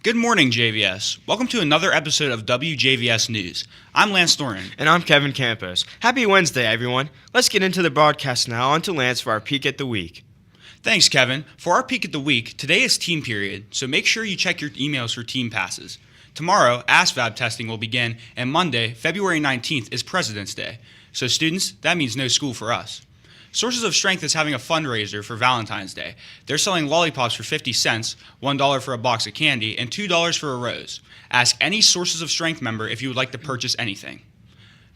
Good morning, Wjvs. Welcome to another episode of Wjvs News. I'm Lance Thornton. And I'm Kevin Campos. Happy Wednesday, everyone. Let's get into the broadcast now. On to Lance for our Peek at the Week. Thanks, Kevin. For our Peek at the Week, today is team period, so make sure you check your emails for team passes. Tomorrow, ASVAB testing will begin, and Monday, February 19th, is President's Day. So students, that means no school for us. Sources of Strength is having a fundraiser for Valentine's Day. They're selling lollipops for 50 cents, $1 for a box of candy, and $2 for a rose. Ask any Sources of Strength member if you would like to purchase anything.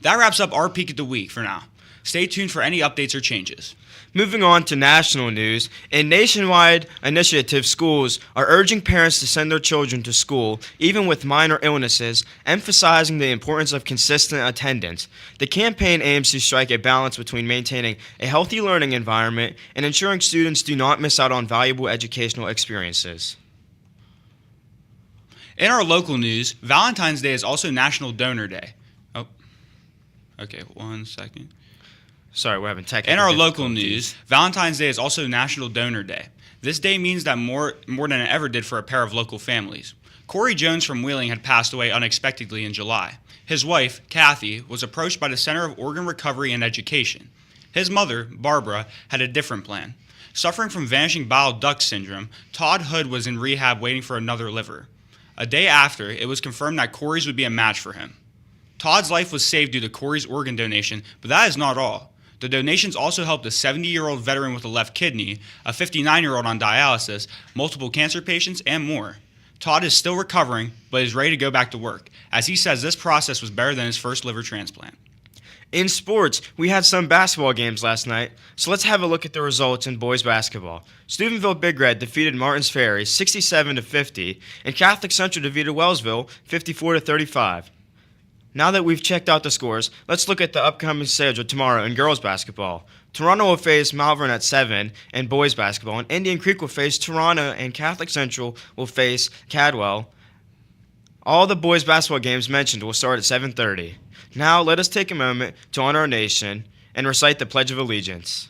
That wraps up our Peek at the Week for now. Stay tuned for any updates or changes. Moving on to national news, a nationwide initiative, schools are urging parents to send their children to school, even with minor illnesses, emphasizing the importance of consistent attendance. The campaign aims to strike a balance between maintaining a healthy learning environment and ensuring students do not miss out on valuable educational experiences. In our local news, Valentine's Day is also National Donor Day. Oh, okay, 1 second. Sorry, we're having technical In our difficulties. local news, Valentine's Day is also National Donor Day. This day means that more than it ever did for a pair of local families. Corey Jones from Wheeling had passed away unexpectedly in July. His wife, Kathy, was approached by the Center of Organ Recovery and Education. His mother, Barbara, had a different plan. Suffering from vanishing bile duct syndrome, Todd Hood was in rehab waiting for another liver. A day after, it was confirmed that Corey's would be a match for him. Todd's life was saved due to Corey's organ donation, but that is not all. The donations also helped a 70-year-old veteran with a left kidney, a 59-year-old on dialysis, multiple cancer patients, and more. Todd is still recovering, but is ready to go back to work, as he says this process was better than his first liver transplant. In sports, we had some basketball games last night, so let's have a look at the results in boys basketball. Steubenville Big Red defeated Martins Ferry 67-50, and Catholic Central defeated Wellsville 54-35. Now that we've checked out the scores, let's look at the upcoming schedule tomorrow in girls basketball. Toronto will face Malvern at 7 in boys basketball, and Indian Creek will face Toronto, and Catholic Central will face Cadwell. All the boys basketball games mentioned will start at 7:30. Now let us take a moment to honor our nation and recite the Pledge of Allegiance.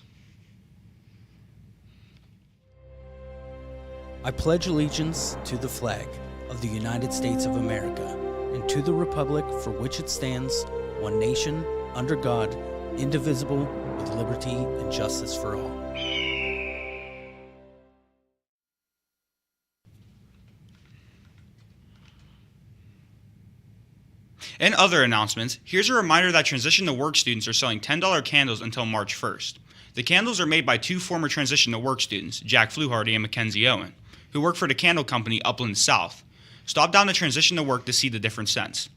I pledge allegiance to the flag of the United States of America and to the republic for which it stands, one nation, under God, indivisible, with liberty and justice for all. In other announcements, here's a reminder that Transition to Work students are selling $10 candles until March 1st. The candles are made by two former Transition to Work students, Jack Fluharty and Mackenzie Owen, who work for the candle company Upland South. Stop down to Transition to Work to see the different scents.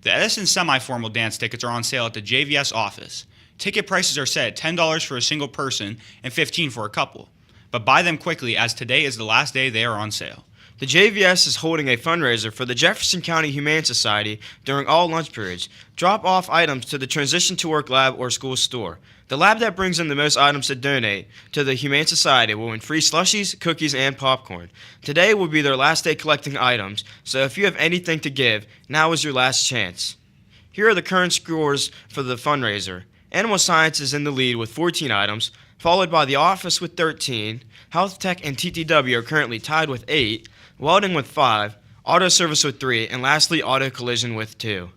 The Edison semi-formal dance tickets are on sale at the Wjvs office. Ticket prices are set at $10 for a single person and $15 for a couple. But buy them quickly, as today is the last day they are on sale. The JVS is holding a fundraiser for the Jefferson County Humane Society during all lunch periods. Drop off items to the Transition to Work lab or school store. The lab that brings in the most items to donate to the Humane Society will win free slushies, cookies, and popcorn. Today will be their last day collecting items, so if you have anything to give, now is your last chance. Here are the current scores for the fundraiser. Animal Science is in the lead with 14 items, followed by the Office with 13. Health Tech and TTW are currently tied with 8, Welding with 5, Auto Service with 3, and lastly Auto Collision with 2.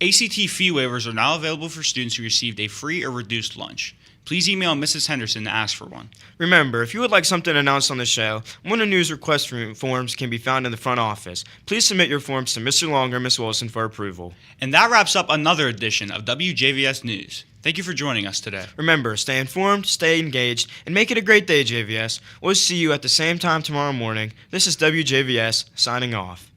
ACT fee waivers are now available for students who received a free or reduced lunch. Please email Mrs. Henderson to ask for one. Remember, if you would like something announced on the show, one of the news request forms can be found in the front office. Please submit your forms to Mr. Long or Ms. Wilson for approval. And that wraps up another edition of WJVS News. Thank you for joining us today. Remember, stay informed, stay engaged, and make it a great day, JVS. We'll see you at the same time tomorrow morning. This is WJVS signing off.